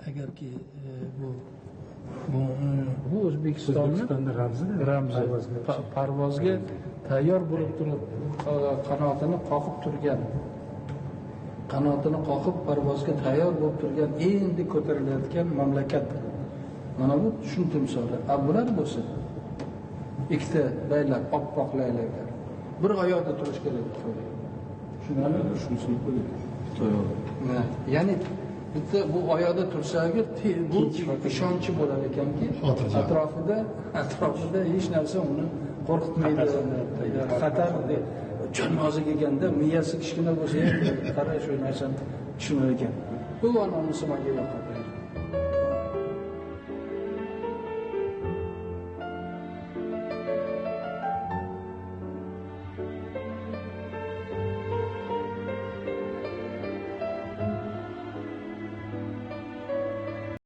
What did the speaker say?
agarki bu O'zbekistonning ramzi parvozga tayyor bo'lib turib qanotini qoqib parvozga tayyor bo'lib turgan endi ko'tarilayotgan mamlakat. Mana bu shuni timsoli. Bular bo'lsa ikkita laylar, oppoq laylarlar bir oyoqda turish kerak deb tushunarlimi? Shunisi qo'ying. Ya'ni bitta bu oyoqda tursa agar bu ishonchi bo'lar ekanki, atrofida hech narsa uni qo'rqitmaydi, xatar jonnozi kelganda miyasi kichkina bo'lsa ham qara shu narsani tushunar ekan. Bu anonisi menga yoqadi.